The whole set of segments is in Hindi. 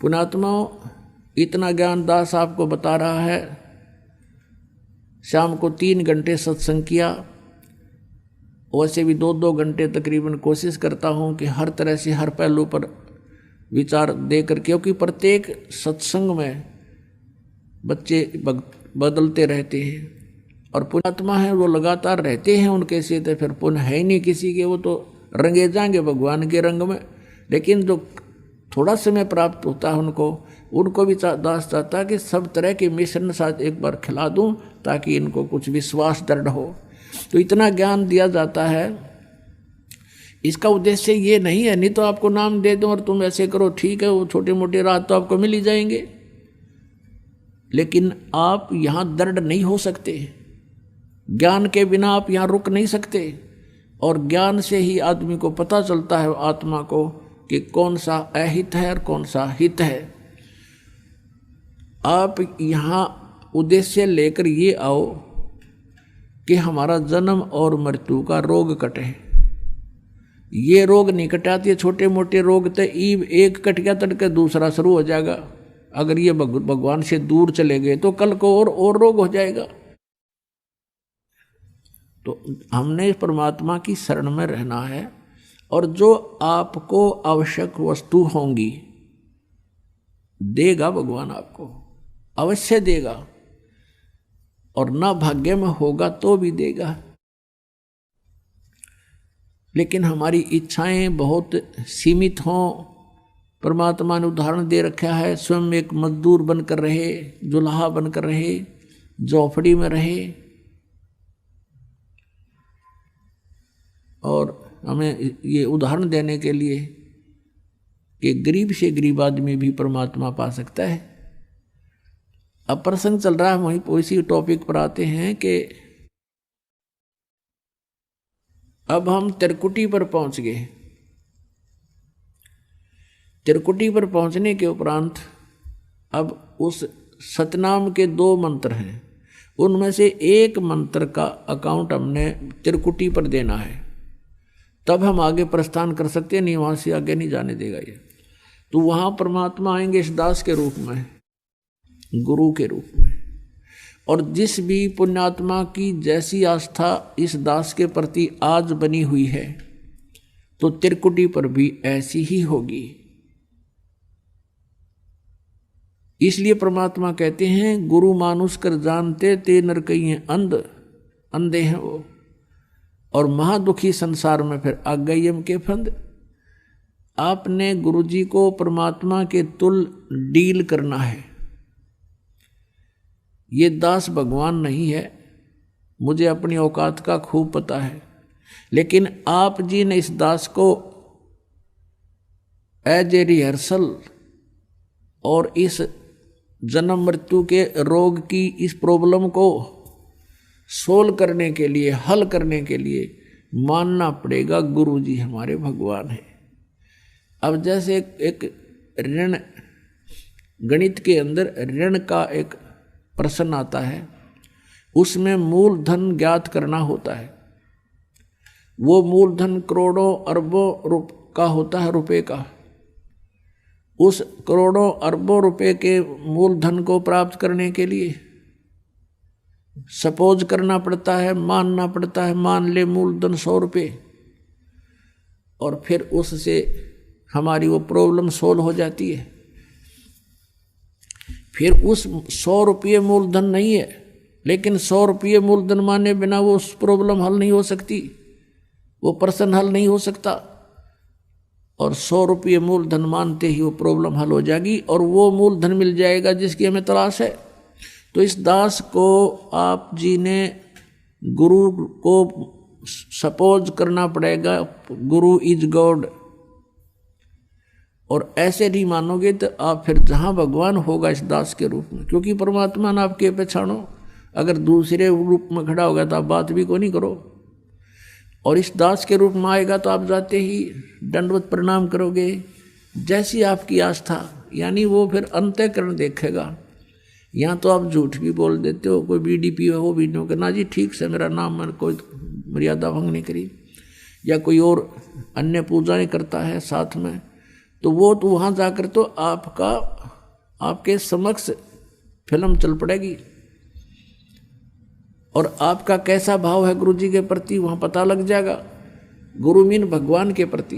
पुण्यात्माओं, इतना ज्ञान दास आपको बता रहा है। शाम को 3 घंटे सत्संग किया, वैसे भी 2-2 घंटे तकरीबन कोशिश करता हूँ कि हर तरह से हर पहलू पर विचार देकर, क्योंकि प्रत्येक सत्संग में बच्चे बदलते रहते हैं और पुण्यात्मा है वो लगातार रहते हैं उनके से, तो फिर पुण्य है ही नहीं किसी के, वो तो रंगे जाएंगे भगवान के रंग में। लेकिन जो थोड़ा समय प्राप्त होता है उनको भी दास चाहता है कि सब तरह के मिश्रण साथ एक बार खिला दूं ताकि इनको कुछ विश्वास दृढ़ हो। तो इतना ज्ञान दिया जाता है। इसका उद्देश्य ये नहीं है, नहीं तो आपको नाम दे दूं और तुम ऐसे करो, ठीक है, वो छोटे मोटे राह तो आपको मिल ही जाएंगे, लेकिन आप यहाँ दृढ़ नहीं हो सकते। ज्ञान के बिना आप यहाँ रुक नहीं सकते, और ज्ञान से ही आदमी को पता चलता है आत्मा को कि कौन सा अहित है और कौन सा हित है। आप यहाँ उद्देश्य लेकर ये आओ कि हमारा जन्म और मृत्यु का रोग कटे। ये रोग नहीं कटाते, ये छोटे मोटे रोग तो ईब एक कट गया तड़के दूसरा शुरू हो जाएगा। अगर ये भगवान से दूर चले गए तो कल को और रोग हो जाएगा। तो हमने परमात्मा की शरण में रहना है, और जो आपको आवश्यक वस्तु होंगी देगा भगवान, आपको अवश्य देगा, और ना भाग्य में होगा तो भी देगा। लेकिन हमारी इच्छाएं बहुत सीमित हों। परमात्मा ने उदाहरण दे रखा है, स्वयं एक मजदूर बनकर रहे, जुल्हा बनकर रहे, झोपड़ी में रहे, और हमें ये उदाहरण देने के लिए कि गरीब से गरीब आदमी भी परमात्मा पा सकता है। अब प्रसंग चल रहा है, वहीं उसी टॉपिक पर आते हैं कि अब हम त्रिकुटी पर पहुंच गए। त्रिकुटी पर पहुंचने के उपरांत अब उस सतनाम के 2 मंत्र हैं, उनमें से एक मंत्र का अकाउंट हमने त्रिकुटी पर देना है, तब हम आगे प्रस्थान कर सकते हैं, नहीं वहाँ से आगे नहीं जाने देगा ये। तो वहाँ परमात्मा आएंगे इस दास के रूप में, गुरु के रूप में, और जिस भी पुण्यात्मा की जैसी आस्था इस दास के प्रति आज बनी हुई है तो त्रिकुटी पर भी ऐसी ही होगी। इसलिए परमात्मा कहते हैं, गुरु मानुष कर जानते ते नर कहिए अंधे हैं वो, और महादुखी संसार में फिर आ गई हम के फंद। आपने गुरुजी को परमात्मा के तुल डील करना है। ये दास भगवान नहीं है, मुझे अपनी औकात का खूब पता है, लेकिन आप जी ने इस दास को एज ए रिहर्सल और इस जन्म मृत्यु के रोग की इस प्रॉब्लम को सोल्व करने के लिए, हल करने के लिए मानना पड़ेगा गुरु जी हमारे भगवान हैं। अब जैसे एक ऋण, गणित के अंदर ऋण का एक प्रश्न आता है, उसमें मूलधन ज्ञात करना होता है। वो मूलधन करोड़ों अरबों का होता है, रुपए का। उस करोड़ों अरबों रुपए के मूलधन को प्राप्त करने के लिए सपोज करना पड़ता है, मानना पड़ता है, मान ले मूलधन 100 रुपये, और फिर उससे हमारी वो प्रॉब्लम सोल्व हो जाती है। फिर उस 100 रुपये मूलधन नहीं है, लेकिन 100 रुपये मूलधन माने बिना वो उस प्रॉब्लम हल नहीं हो सकती, वो प्रश्न हल नहीं हो सकता। और 100 रुपये मूलधन मानते ही वो प्रॉब्लम हल हो जाएगी, और वो मूलधन मिल जाएगा जिसकी हमें तलाश है। तो इस दास को आप जी ने गुरु को सपोज करना पड़ेगा, गुरु इज गॉड, और ऐसे नहीं मानोगे तो आप फिर जहाँ भगवान होगा इस दास के रूप में, क्योंकि परमात्मा ने आपके पहचानो। अगर दूसरे रूप में खड़ा होगा तो आप बात भी को नहीं करो, और इस दास के रूप में आएगा तो आप जाते ही दंडवत प्रणाम करोगे, जैसी आपकी आस्था, यानी वो फिर अंतःकरण देखेगा। यहाँ तो आप झूठ भी बोल देते हो, कोई BDP हो भी नहीं करना जी, ठीक से मेरा नाम, मैंने कोई मर्यादा भंग नहीं करी, या कोई और अन्य पूजाएं करता है साथ में, तो वो तो वहाँ जाकर तो आपका आपके समक्ष फिल्म चल पड़ेगी, और आपका कैसा भाव है गुरु जी के प्रति वहाँ पता लग जाएगा। गुरु मीन भगवान के प्रति।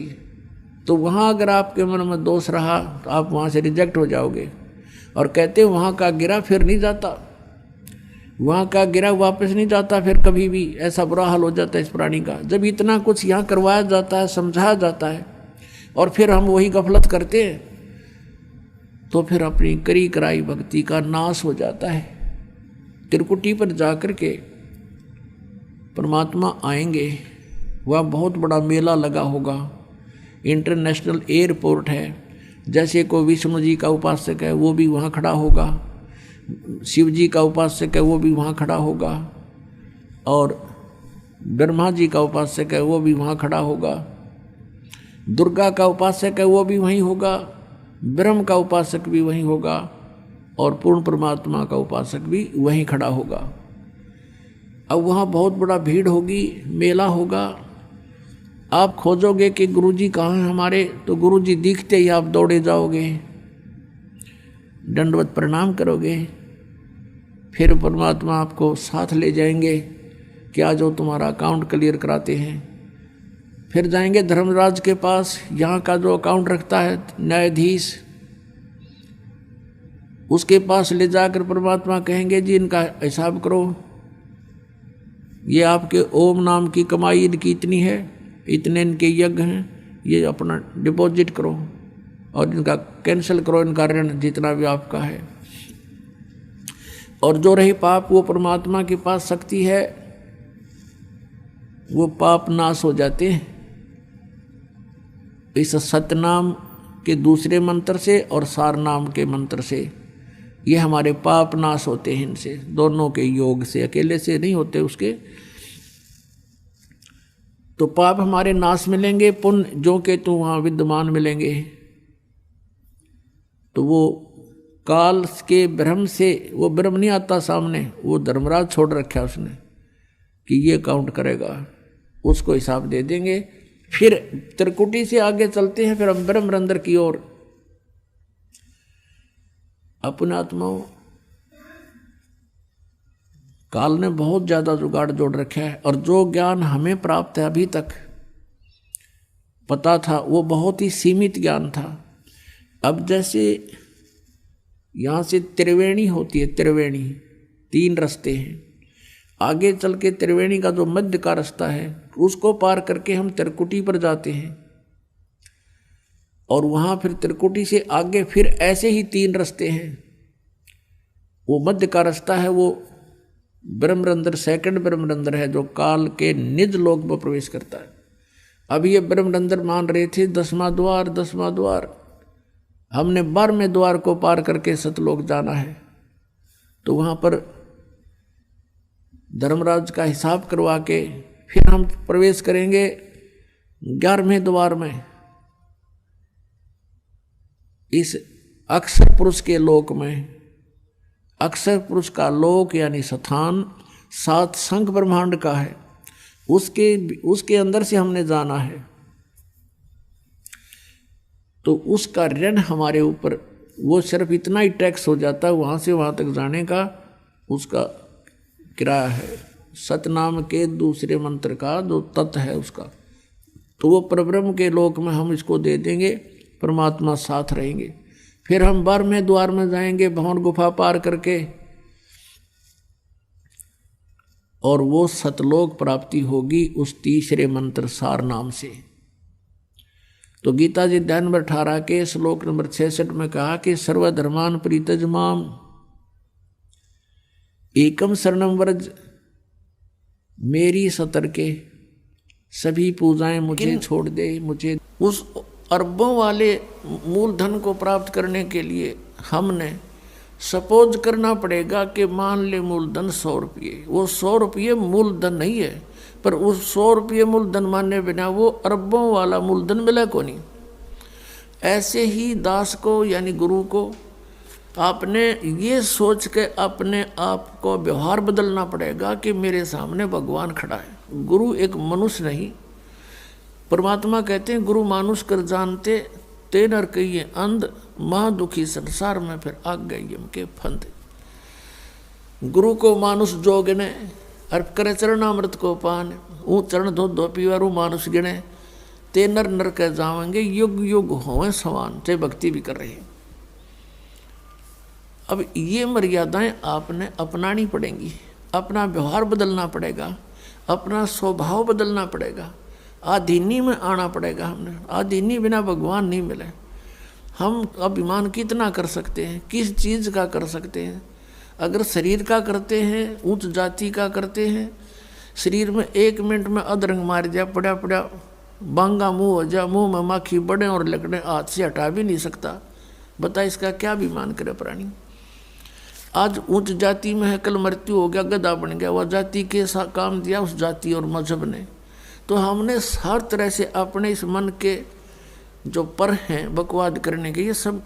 तो वहाँ अगर आपके मन में दोष रहा तो आप वहाँ से रिजेक्ट हो जाओगे। और कहते हैं वहाँ का गिरा फिर नहीं जाता, वहाँ का गिरा वापस नहीं जाता फिर कभी भी। ऐसा बुरा हाल हो जाता है इस प्राणी का। जब इतना कुछ यहाँ करवाया जाता है, समझाया जाता है, और फिर हम वही गफलत करते हैं, तो फिर अपनी करी कराई भक्ति का नाश हो जाता है। त्रिकुटी पर जाकर के परमात्मा आएंगे, वह बहुत बड़ा मेला लगा होगा, इंटरनेशनल एयरपोर्ट है। जैसे कोई विष्णु जी का उपासक है वो भी वहाँ खड़ा होगा, शिव जी का उपासक है वो भी वहाँ खड़ा होगा, और ब्रह्मा जी का उपासक है वो भी वहाँ खड़ा होगा, दुर्गा का उपासक है वो भी वहीं होगा, ब्रह्म का उपासक भी वहीं होगा, और पूर्ण परमात्मा का उपासक भी वहीं खड़ा होगा। अब वहाँ बहुत बड़ा भीड़ होगी, मेला होगा। आप खोजोगे कि गुरुजी कहाँ हैं हमारे, तो गुरुजी दिखते ही आप दौड़े जाओगे, दंडवत प्रणाम करोगे। फिर परमात्मा आपको साथ ले जाएंगे कि आज वो तुम्हारा अकाउंट क्लियर कराते हैं। फिर जाएंगे धर्मराज के पास, यहाँ का जो अकाउंट रखता है न्यायाधीश, उसके पास ले जाकर परमात्मा कहेंगे जी इनका हिसाब करो, ये आपके ओम नाम की कमाई इनकी इतनी है, इतने इनके यज्ञ हैं, ये अपना डिपॉजिट करो और इनका कैंसिल करो, इनका ऋण जितना भी आपका है। और जो रही पाप, वो परमात्मा के पास शक्ति है, वो पाप नाश हो जाते हैं इस सतनाम के दूसरे मंत्र से और सार नाम के मंत्र से। ये हमारे पाप नाश होते हैं इनसे, दोनों के योग से, अकेले से नहीं होते उसके। तो पाप हमारे नाश मिलेंगे, पुण्य जो के तो वहाँ विद्यमान मिलेंगे। तो वो काल के भ्रम से, वो भ्रम नहीं आता सामने, वो धर्मराज छोड़ रखा उसने कि ये काउंट करेगा, उसको हिसाब दे देंगे। फिर त्रिकुटी से आगे चलते हैं, फिर हम ब्रह्मरंध्र की ओर। अपने आत्माओं, काल ने बहुत ज्यादा जुगाड़ जोड़ रखा है, और जो ज्ञान हमें प्राप्त है अभी तक पता था वो बहुत ही सीमित ज्ञान था। अब जैसे यहाँ से त्रिवेणी होती है, त्रिवेणी 3 रास्ते हैं, आगे चल के त्रिवेणी का जो मध्य का रास्ता है उसको पार करके हम त्रिकुटी पर जाते हैं, और वहाँ फिर त्रिकुटी से आगे फिर ऐसे ही 3 रास्ते हैं। वो मध्य का रास्ता है, वो ब्रह्मरंध्र, सेकंड ब्रह्मरंध्र है, जो काल के निज लोक में प्रवेश करता है। अब ये ब्रह्मरंध्र मान रहे थे 10वां द्वार, 10वां द्वार, हमने 12वें द्वार को पार करके सतलोक जाना है। तो वहाँ पर धर्मराज का हिसाब करवा के फिर हम प्रवेश करेंगे 11वें द्वार में, इस अक्षर पुरुष के लोक में। अक्षर पुरुष का लोक यानी स्थान 7 संख ब्रह्मांड का है, उसके अंदर से हमने जाना है। तो उसका ऋण हमारे ऊपर, वो सिर्फ इतना ही टैक्स हो जाता है वहाँ से वहाँ तक जाने का, उसका किराया है। सतनाम के दूसरे मंत्र का जो तत्व है उसका, तो वो परब्रह्म के लोक में हम इसको दे देंगे, परमात्मा साथ रहेंगे। फिर हम 12वें द्वार में जाएंगे, भवन गुफा पार करके, और वो सतलोक प्राप्ति होगी उस तीसरे मंत्र सार नाम से। तो गीता जी अध्याय नंबर 18 के श्लोक नंबर 66 में कहा कि सर्वधर्मान परित्यज माम एकम शरणम व्रज, मेरी सतर्के सभी पूजाएं मुझे छोड़ दे। मुझे उस अरबों वाले मूलधन को प्राप्त करने के लिए हमने सपोज करना पड़ेगा कि मान ले मूलधन 100 रुपये, वो 100 रुपये मूलधन नहीं है, पर उस 100 रुपये मूलधन माने बिना वो अरबों वाला मूलधन मिला को नहीं। ऐसे ही दास को यानी गुरु को आपने ये सोच के अपने आप को व्यवहार बदलना पड़ेगा कि मेरे सामने भगवान खड़ा है। गुरु एक मनुष्य नहीं, परमात्मा कहते हैं गुरु मानुष कर जानते ते नर कहिए अंध, महा दुखी संसार में फिर आग गए यम के फंद। गुरु को मानुष जोग ने, अर्प करे चरणामृत को पान, ऊ चरण धो धो पीवारू मानुष गिने, ते नर नर कह जावेंगे युग युग होवे समान। चाहे भक्ति भी कर रहे हैं। अब ये मर्यादाएं आपने अपनानी पड़ेंगी, अपना व्यवहार बदलना पड़ेगा, अपना स्वभाव बदलना पड़ेगा, आधीनी में आना पड़ेगा। हमने आधीनी बिना भगवान नहीं मिले। हम अभिमान कितना कर सकते हैं, किस चीज़ का कर सकते हैं? अगर शरीर का करते हैं, उच्च जाति का करते हैं, शरीर में 1 मिनट में अधरंग मार जाए, पड़ा पड़ा बांगा मुंह हो जाए, मुंह में माखी बढ़े और लकड़े हाथ से हटा भी नहीं सकता। बता इसका क्या अभिमान करे प्राणी। आज उच्च जाति में है, कल मृत्यु हो गया, गधा बन गया। वह जाति के काम दिया उस जाति और मजहब ने। तो हमने हर तरह से अपने इस मन के जो पर हैं बकवाद करने के, ये सब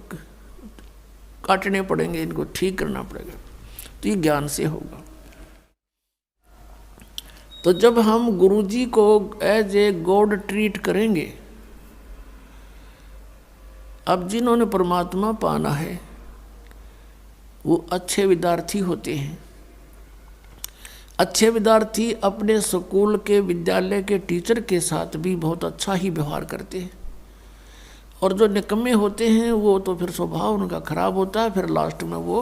काटने पड़ेंगे, इनको ठीक करना पड़ेगा। तो ये ज्ञान से होगा। तो जब हम गुरुजी को एज ए गॉड ट्रीट करेंगे, अब जिन्होंने परमात्मा पाना है वो अच्छे विद्यार्थी होते हैं। अच्छे विद्यार्थी अपने स्कूल के विद्यालय के टीचर के साथ भी बहुत अच्छा ही व्यवहार करते हैं। और जो निकम्मे होते हैं वो तो फिर स्वभाव उनका खराब होता है, फिर लास्ट में वो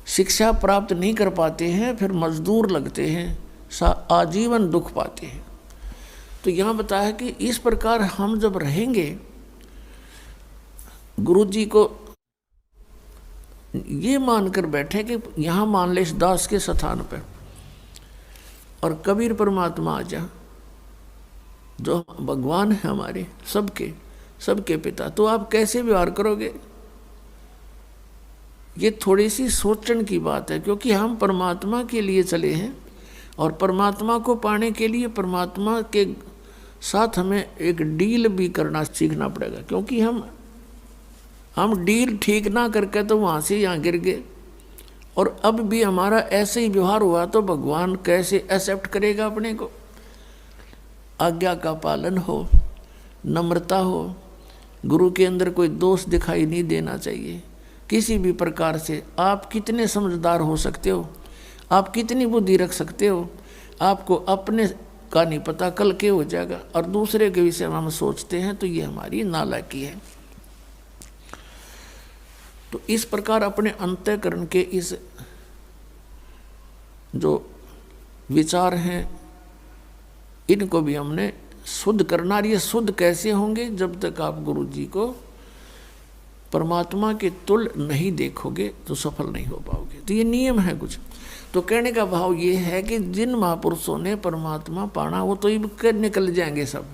शिक्षा प्राप्त नहीं कर पाते हैं, फिर मजदूर लगते हैं, आजीवन दुख पाते हैं। तो यहाँ बताया कि इस प्रकार हम जब रहेंगे, गुरुजी को ये मानकर बैठे कि यहाँ मान ले इस दास के स्थान पर और कबीर परमात्मा आ जा, जो भगवान है हमारे सबके पिता, तो आप कैसे व्यवहार करोगे? ये थोड़ी सी सोचने की बात है, क्योंकि हम परमात्मा के लिए चले हैं और परमात्मा को पाने के लिए परमात्मा के साथ हमें एक डील भी करना सीखना पड़ेगा। क्योंकि हम डील ठीक ना करके तो वहाँ से यहाँ गिर गए, और अब भी हमारा ऐसे ही व्यवहार हुआ तो भगवान कैसे एक्सेप्ट करेगा अपने को? आज्ञा का पालन हो, नम्रता हो, गुरु के अंदर कोई दोष दिखाई नहीं देना चाहिए किसी भी प्रकार से। आप कितने समझदार हो सकते हो, आप कितनी बुद्धि रख सकते हो, आपको अपने का नहीं पता कल क्या हो जाएगा, और दूसरे के विषय में हम सोचते हैं, तो ये हमारी नालायकी है। तो इस प्रकार अपने अंतःकरण के इस जो विचार हैं इनको भी हमने शुद्ध करना। ये शुद्ध कैसे होंगे? जब तक आप गुरु जी को परमात्मा के तुल्य नहीं देखोगे तो सफल नहीं हो पाओगे। तो ये नियम है कुछ। तो कहने का भाव ये है कि जिन महापुरुषों ने परमात्मा पाना वो तो इब के निकल जाएंगे सब,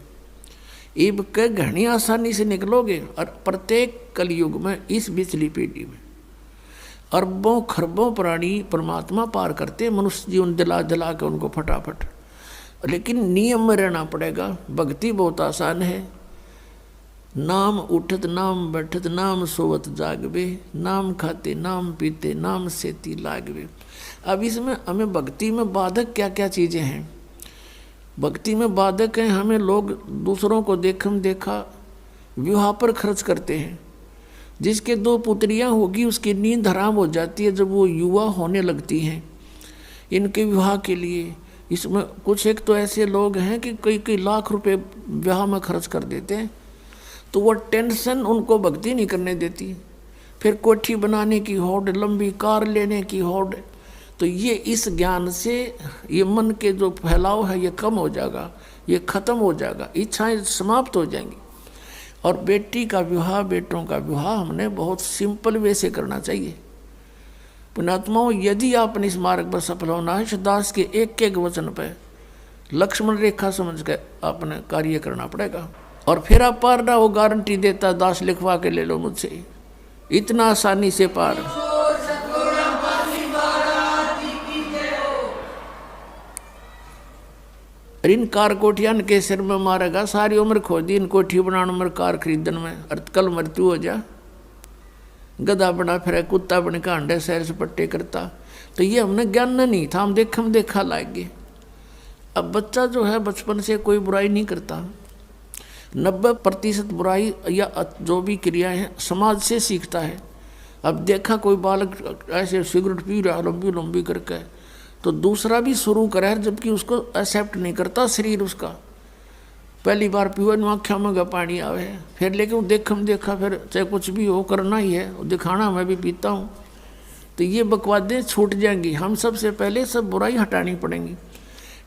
इब के घनी आसानी से निकलोगे। और प्रत्येक कलयुग में इस पिछली पीढ़ी में अरबों खरबों प्राणी परमात्मा पार करते, मनुष्य जीवन दिला दिला के उनको फटाफट। लेकिन नियम में रहना पड़ेगा। भक्ति बहुत आसान है। नाम उठत नाम बैठत नाम सोवत जागवे, नाम खाते नाम पीते नाम सेती लागवे। अब इसमें हमें भक्ति में बाधक क्या क्या चीज़ें हैं? भक्ति में बाधक हैं, हमें लोग दूसरों को देखा विवाह पर खर्च करते हैं। जिसके 2 पुत्रियां होगी उसकी नींद हराम हो जाती है जब वो युवा होने लगती हैं इनके विवाह के लिए। इसमें कुछ एक तो ऐसे लोग हैं कि कई लाख रुपए विवाह में खर्च कर देते हैं, तो वो टेंशन उनको भक्ति नहीं करने देती। फिर कोठी बनाने की होड़, लंबी कार लेने की होड़। तो ये इस ज्ञान से ये मन के जो फैलाव है ये कम हो जाएगा, ये खत्म हो जाएगा, इच्छाएं समाप्त हो जाएंगी। और बेटी का विवाह, बेटों का विवाह हमने बहुत सिंपल वे से करना चाहिए। पुण्यात्माओं, यदि आपने इस मार्ग पर सफल होना है, दास के एक एक वचन पर लक्ष्मण रेखा समझ कर आपने कार्य करना पड़ेगा। और फिर आप पार ना हो, गारंटी देता दास लिखवा के ले लो मुझसे, इतना आसानी से पार। इन कार कोठियान के सिर में मारेगा, सारी उम्र खो दी इन कोठी बनाने में, कार खरीदन में, और कल मृत्यु हो जा। गधा बना फिर कुत्ता बन के अंडे सैर से पट्टे करता। तो ये हमने ज्ञान नहीं था, हम देखा लाएंगे। अब बच्चा जो है बचपन से कोई बुराई नहीं करता, 90% बुराई या जो भी क्रियाएं हैं समाज से सीखता है। अब देखा कोई बालक ऐसे सिगरेट पी रहा लंबी लंबी करके, तो दूसरा भी शुरू करे, जबकि उसको एक्सेप्ट नहीं करता शरीर उसका। पहली बार पीवे न आँखों में पानी आवे, फिर लेकिन देखा फिर चाहे कुछ भी हो करना ही है, दिखाना मैं भी पीता हूँ। तो ये बकवादें छूट जाएंगी। हम सबसे पहले सब बुराई हटानी पड़ेंगी,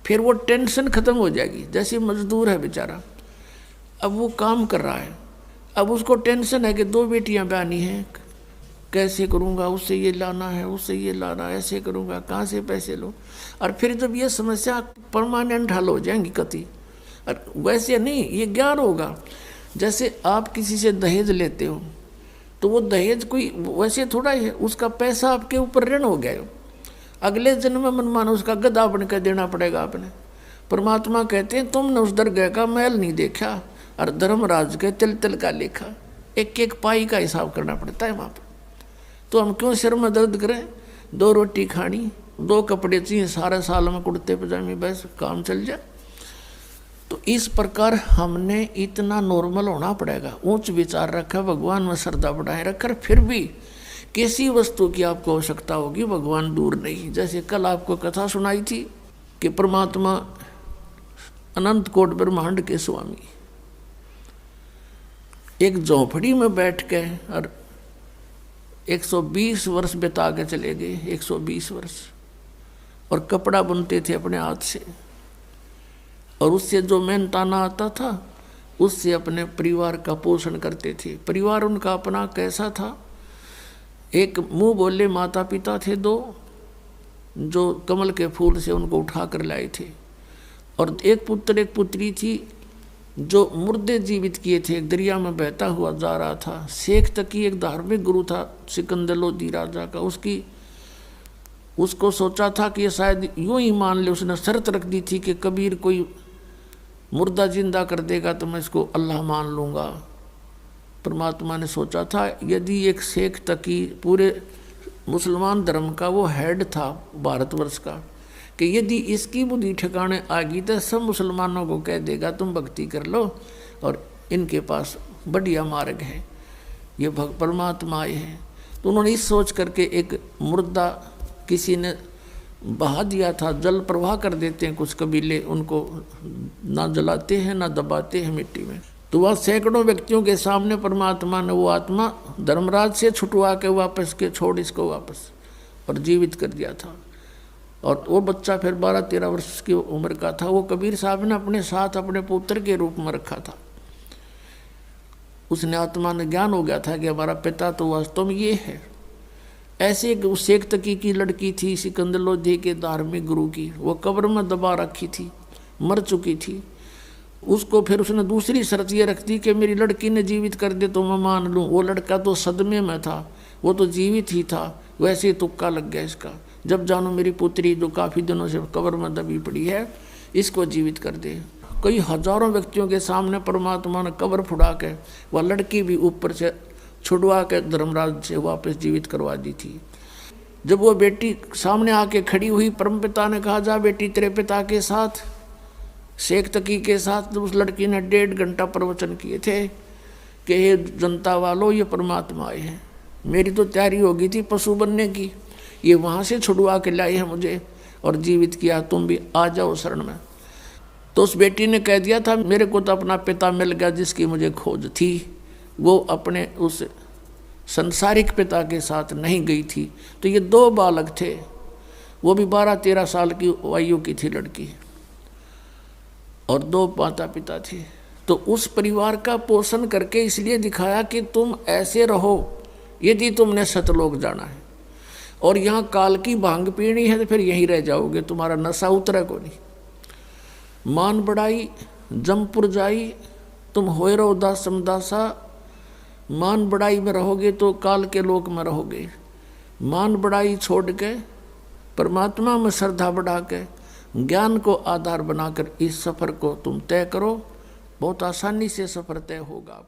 फिर वो टेंशन खत्म हो जाएगी। जैसे मजदूर है बेचारा, अब वो काम कर रहा है, अब उसको टेंशन है कि 2 बेटियां ब्यानी हैं, कैसे करूँगा, उससे ये लाना है, उससे ये लाना, ऐसे करूँगा, कहाँ से पैसे लूँ। और फिर जब ये समस्या परमानेंट हल हो जाएंगी कति। और वैसे नहीं, ये ज्ञान होगा। जैसे आप किसी से दहेज लेते हो, तो वो दहेज कोई वैसे थोड़ा ही है, उसका पैसा आपके ऊपर ऋण हो गया। अगले जन्म में मनमाना उसका गधा बन कर देना पड़ेगा आपने। परमात्मा कहते हैं तुमने उस दरगाह का मैल नहीं देखा और धर्मराज के तिल तिल का लेखा। एक एक पाई का हिसाब करना पड़ता है वहाँ पर। तो हम क्यों सिर में दर्द करें? 2 रोटी खानी, 2 कपड़े चाहिए, सारे साल में कुर्ते पजामे, बस काम चल जाए। तो इस प्रकार हमने इतना नॉर्मल होना पड़ेगा, ऊंच विचार रखा, भगवान में श्रद्धा बढ़ाए रखकर, फिर भी किसी वस्तु की आपको आवश्यकता होगी, भगवान दूर नहीं। जैसे कल आपको कथा सुनाई थी कि परमात्मा अनंत कोट ब्रह्मांड के स्वामी एक झोंपड़ी में बैठ के और 120 वर्ष बिता के चले गए, 120 वर्ष, और कपड़ा बुनते थे अपने हाथ से, और उससे जो मेहनताना आता था उससे अपने परिवार का पोषण करते थे। परिवार उनका अपना कैसा था? एक मुंह बोले माता पिता थे 2, जो कमल के फूल से उनको उठा कर लाए थे, और एक पुत्र एक पुत्री थी जो मुर्दे जीवित किए थे, एक दरिया में बहता हुआ जा रहा था। शेख तकी एक धार्मिक गुरु था सिकंदर लोदी राजा का, उसको सोचा था कि ये शायद यूं ही मान ले। उसने शर्त रख दी थी कि कबीर कोई मुर्दा जिंदा कर देगा तो मैं इसको अल्लाह मान लूँगा। परमात्मा ने सोचा था यदि एक शेख तकी पूरे मुसलमान धर्म का वो हेड था भारतवर्ष का, कि यदि इसकी बुद्धि ठिकाने आ गई तो सब मुसलमानों को कह देगा तुम भक्ति कर लो और इनके पास बढ़िया मार्ग है, ये परमात्मा आए हैं। तो उन्होंने इस सोच करके एक मुर्दा किसी ने बहा दिया था। जल प्रवाह कर देते हैं कुछ कबीले, उनको ना जलाते हैं ना दबाते हैं मिट्टी में। तो वह सैकड़ों व्यक्तियों के सामने परमात्मा ने वो आत्मा धर्मराज से छुटवा के वापस के छोड़ इसको वापस और जीवित कर दिया था। और वो बच्चा फिर 12-13 वर्ष की उम्र का था। वो कबीर साहब ने अपने साथ अपने पुत्र के रूप में रखा था। उसने आत्मा ने ज्ञान हो गया था कि हमारा पिता तो वास्तव में ये है। ऐसे एक शेख तकी की लड़की थी सिकंदर लोधी के धार्मिक गुरु की, वो कब्र में दबा रखी थी, मर चुकी थी। उसको फिर उसने दूसरी शर्त ये रख दी कि मेरी लड़की ने जीवित कर दे तो मैं मान लूँ। वो लड़का तो सदमे में था, वो तो जीवित ही था, वैसे ही तुक्का लग गया इसका। जब जानो मेरी पुत्री जो काफ़ी दिनों से कब्र में दबी पड़ी है, इसको जीवित कर दे। कई हजारों व्यक्तियों के सामने परमात्मा ने कब्र फुड़ा के वह लड़की भी ऊपर से छुड़वा के धर्मराज से वापस जीवित करवा दी थी। जब वो बेटी सामने आके खड़ी हुई, परमपिता ने कहा जा बेटी तेरे पिता के साथ, शेख तकी के साथ। उस लड़की ने 1.5 घंटा प्रवचन किए थे कि ये जनता वालों ये परमात्मा आए हैं। मेरी तो तैयारी हो गई थी पशु बनने की, ये वहाँ से छुड़वा के लाए हैं मुझे और जीवित किया, तुम भी आ जाओ शरण में। तो उस बेटी ने कह दिया था मेरे को तो अपना पिता मिल गया जिसकी मुझे खोज थी, वो अपने उस संसारिक पिता के साथ नहीं गई थी। तो ये 2 बालक थे, वो भी 12-13 साल की आयु की थी लड़की, और 2 माता पिता थे। तो उस परिवार का पोषण करके इसलिए दिखाया कि तुम ऐसे रहो यदि तुमने सतलोक जाना है, और यहाँ काल की भांग पीनी है तो फिर यहीं रह जाओगे, तुम्हारा नशा उतरे को नहीं। मान बढ़ाई जमपुर जाई, तुम होए रहो दास समदासा। मान बढ़ाई में रहोगे तो काल के लोक में रहोगे। मान बढ़ाई छोड़ के परमात्मा में श्रद्धा बढ़ा के ज्ञान को आधार बनाकर इस सफ़र को तुम तय करो, बहुत आसानी से सफ़र तय होगा।